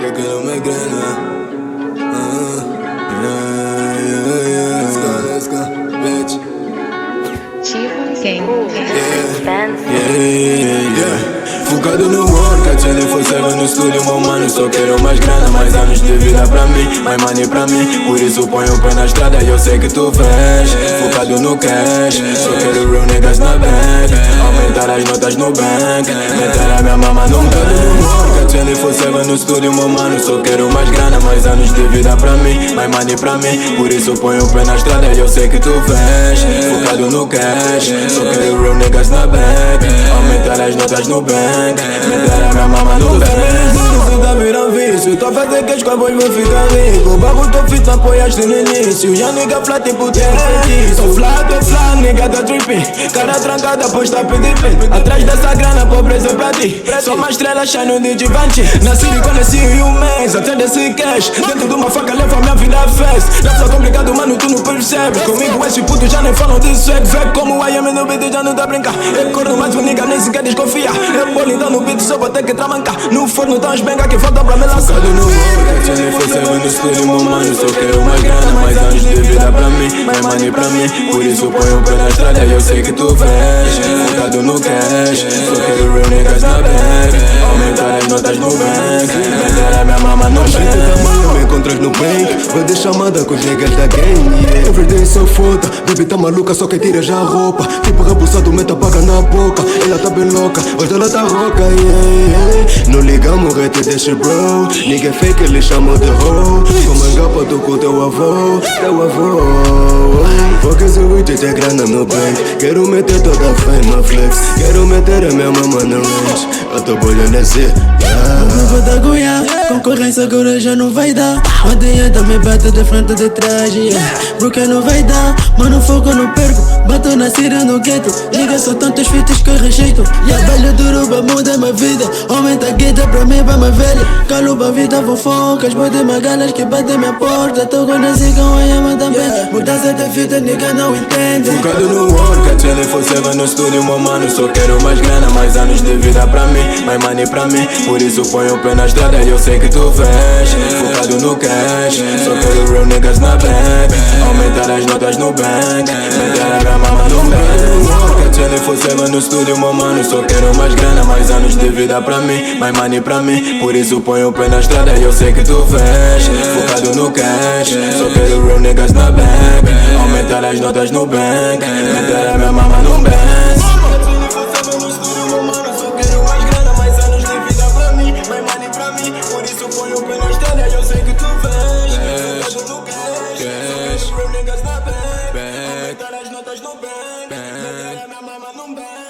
Eu quero uma grana. Let's go, bitch. Focado no work, 24/7 no estúdio, meu mano. Só quero mais grana, mais anos de vida pra mim, mais money pra mim. Por isso ponho o pé na estrada e eu sei que tu vês. Focado no cash, só quero real niggas na bank. Aumentar as notas no bank, meter a minha mama no bank. 24/7 no estúdio, meu mano. Só quero mais grana, mais anos de vida pra mim, mais money pra mim. Por isso ponho o pé na estrada e eu sei que tu vês. Focado no cash, só quero real niggas na bank. Aumentar as notas no bank, meter a minha mama no bank. Isso tá virando vício, tô a fazer que os cowboys vão ficar rico. Bago tô fit, apoiaste no início. Já nigga flat tipo tem feitiço. Tô flat, nigga tá tripping. Cara trancada, pois tá pedir pin. Atrás dessa grana, pobreza pra ti. Sou uma estrela, shine de Givenchy. Nasci e conheci o mês, até desse cash. Dentro de uma faca leva a minha vida a festa. Deve ser complicado, mano, tu não percebes. Comigo esses putos já nem falam de swag. Vê como I am no beat, já não dá brincar. Eu corro mais um nigga, nem sequer desconfia. Eu bolo então no beat, só vou ter que tramancar. No forno tá uns benga que faltam pra me lançar. Focado no work, 24/7 no estúdio, meu mano. Só quero mais grana, mais anos de vida pra mim, mais money pra mim. Por isso ponho o pé na estrada e eu sei que tu vês. Focado no cash, só quero real niggas na bank. Aumentar as notas no bank, meter a minha mama no bank. Amanhã me encontras no bank, vou de chamada com os niggas da gang, yeah. Everyday só foda, baby tá maluca, só quem tira já a roupa. Tipo rebuçado, meta paga na boca. Ela tá bem louca, hoje ela tá roca, yeah. Não ligamos, rete deixa bro. Ninguém fake, eles chamam de hoe. Como engapa tu com teu avô, porque se o tem grana no bank. Quero meter toda a fama flex. Quero meter a minha mama no range. Eu tô bolhando assim, yeah. Não vou dar goiá, concorrência agora já não vai dar. Odeia também bate de frente de trás, yeah. Porque não vai dar, mano fogo não perco. Bato na cira no gueto, liga só tantos fitos que eu rejeito. E a velha duruba muda minha vida, aumenta a guita pra mim, pra minha velha. Calo pra vida, fofocas, bode magalas que batem minha porta. Tô com a zigão, a ama também. Mudança de vida, nigga não entende. Focado no work, 24/7 no estúdio, meu mano. Só quero mais grana, mais anos de vida pra mim, mais money pra mim. Por isso ponho o pé na estrada e eu sei que tu vês. Focado no cash, só quero real niggas na bank. Aumentar as notas no bank, meter a minha mama no bank. 24/7 no estúdio, meu mano. Só quero mais grana, mais anos de vida pra mim, mais money pra mim. Por isso ponho o pé na estrada e eu sei que tu vês. Focado no cash, só quero real niggas na bank. Aumentar as notas no bank, meter a minha mama no bank. Por isso ponho o pé na estrada e eu sei que tu vês. Focado no cash, real niggas na bank. Aumentar as notas no bank, meter a minha mama no bank.